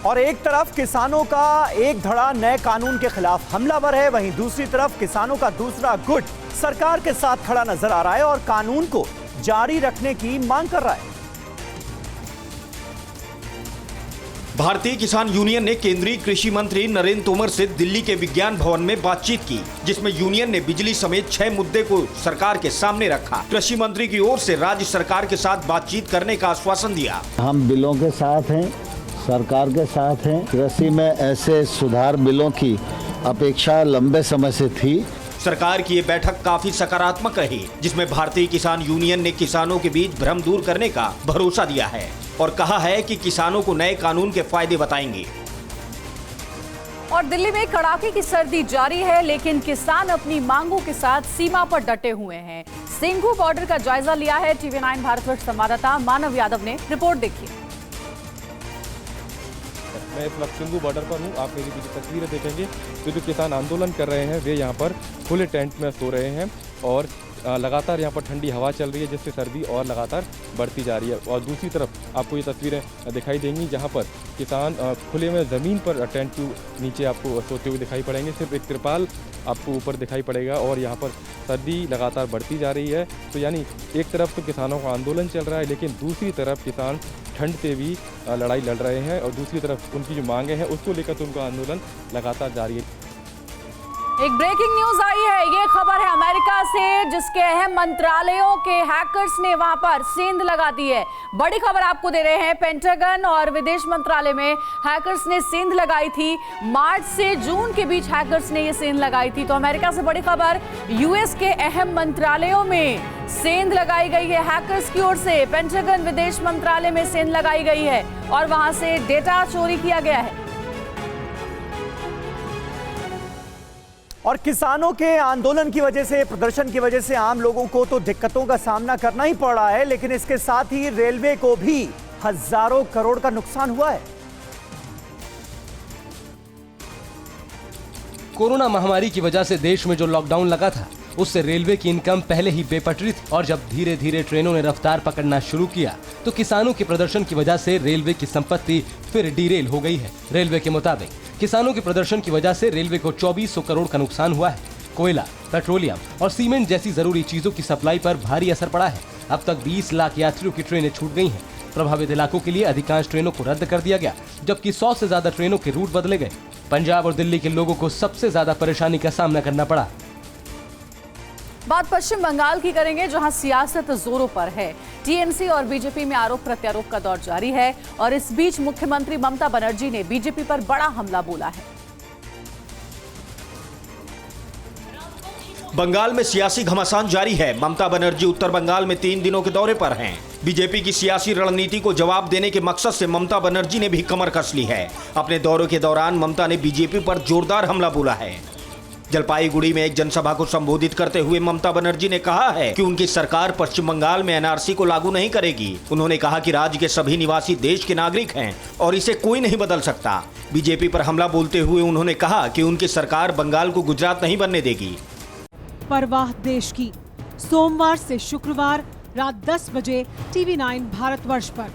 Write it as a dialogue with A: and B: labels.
A: और एक तरफ किसानों का एक धड़ा नए कानून के खिलाफ हमलावर है, वहीं दूसरी तरफ किसानों का दूसरा गुट सरकार के साथ खड़ा नजर आ रहा है और कानून को जारी रखने की मांग कर रहा है।
B: भारतीय किसान यूनियन ने केंद्रीय कृषि मंत्री नरेंद्र तोमर से दिल्ली के विज्ञान भवन में बातचीत की, जिसमें यूनियन ने बिजली समेत 6 मुद्दे को सरकार के सामने रखा। कृषि मंत्री की ओर से राज्य सरकार के साथ बातचीत करने का आश्वासन दिया।
C: हम बिलों के साथ हैं, सरकार के साथ हैं। कृषि में ऐसे सुधार बिलों की अपेक्षा लंबे समय से थी।
B: सरकार की ये बैठक काफी सकारात्मक रही, जिसमें भारतीय किसान यूनियन ने किसानों के बीच भ्रम दूर करने का भरोसा दिया है और कहा है कि किसानों को नए कानून के फायदे बताएंगे।
D: और दिल्ली में कड़ाके की सर्दी जारी है, लेकिन किसान अपनी मांगों के साथ सीमा पर डटे हुए हैं। सिंघू बॉर्डर का जायजा लिया है टीवी 9 भारतवर्ष संवाददाता मानव यादव ने। रिपोर्ट देखिए।
E: मैं इस वक्त सिंघू बॉर्डर पर हूँ। आप मेरी पीछे तस्वीरें देखेंगे तो जो किसान आंदोलन कर रहे हैं वे यहाँ पर खुले टेंट में सो रहे हैं और लगातार यहाँ पर ठंडी हवा चल रही है, जिससे सर्दी और लगातार बढ़ती जा रही है। और दूसरी तरफ आपको ये तस्वीरें दिखाई देंगी जहाँ पर किसान खुले में ज़मीन पर टेंट के नीचे आपको सोते हुए दिखाई पड़ेंगे। सिर्फ एक तिरपाल आपको ऊपर दिखाई पड़ेगा और यहाँ पर सर्दी लगातार बढ़ती जा रही है। तो यानी एक तरफ तो किसानों का आंदोलन चल रहा है, लेकिन दूसरी तरफ किसान ठंड से भी लड़ाई लड़ रहे हैं और दूसरी तरफ उनकी जो मांगे हैं उसको लेकर तो उनका आंदोलन लगातार जारी है।
D: एक ब्रेकिंग न्यूज आई है, ये खबर है अमेरिका से, जिसके अहम मंत्रालयों के हैकर्स ने वहां पर सेंध लगा दी है। बड़ी खबर आपको दे रहे हैं, पेंटागन और विदेश मंत्रालय में हैकर्स ने सेंध लगाई थी। मार्च से जून के बीच हैकर्स ने ये सेंध लगाई थी। तो अमेरिका से बड़ी खबर, यूएस के अहम मंत्रालयों में सेंध लगाई गई है हैकर्स की ओर से। पेंटागन विदेश मंत्रालय में सेंध लगाई गई है और वहां से डेटा चोरी किया गया है।
A: और किसानों के आंदोलन की वजह से, प्रदर्शन की वजह से आम लोगों को तो दिक्कतों का सामना करना ही पड़ रहा है, लेकिन इसके साथ ही रेलवे को भी हजारों करोड़ का नुकसान हुआ है।
F: कोरोना महामारी की वजह से देश में जो लॉकडाउन लगा था, उससे रेलवे की इनकम पहले ही बेपटरी थी और जब धीरे धीरे ट्रेनों ने रफ्तार पकड़ना शुरू किया तो किसानों के प्रदर्शन की वजह से रेलवे की संपत्ति फिर डीरेल हो गई है। रेलवे के मुताबिक किसानों के प्रदर्शन की वजह से रेलवे को 2400 करोड़ का नुकसान हुआ है। कोयला, पेट्रोलियम और सीमेंट जैसी जरूरी चीजों की सप्लाई पर भारी असर पड़ा है। अब तक 20 लाख यात्रियों की ट्रेनें छूट गई हैं। प्रभावित इलाकों के लिए अधिकांश ट्रेनों को रद्द कर दिया गया, जबकि 100 से ज्यादा ट्रेनों के रूट बदले गए। पंजाब और दिल्ली के लोगों को सबसे ज्यादा परेशानी का सामना करना पड़ा।
D: बात पश्चिम बंगाल की करेंगे, जहां सियासत जोरों पर है। टीएमसी और बीजेपी में आरोप प्रत्यारोप का दौर जारी है और इस बीच मुख्यमंत्री ममता बनर्जी ने बीजेपी पर बड़ा हमला बोला है।
B: बंगाल में सियासी घमासान जारी है। ममता बनर्जी उत्तर बंगाल में 3 दिनों के दौरे पर हैं। बीजेपी की सियासी रणनीति को जवाब देने के मकसद से ममता बनर्जी ने भी कमर कस ली है। अपने दौरे के दौरान ममता ने बीजेपी पर जोरदार हमला बोला है। जलपाईगुड़ी में एक जनसभा को संबोधित करते हुए ममता बनर्जी ने कहा है कि उनकी सरकार पश्चिम बंगाल में एनआरसी को लागू नहीं करेगी। उन्होंने कहा कि राज्य के सभी निवासी देश के नागरिक हैं और इसे कोई नहीं बदल सकता। बीजेपी पर हमला बोलते हुए उन्होंने कहा कि उनकी सरकार बंगाल को गुजरात नहीं बनने देगी।
G: परवाह देश की, सोमवार से शुक्रवार रात 10 बजे टीवी 9 भारतवर्ष पर।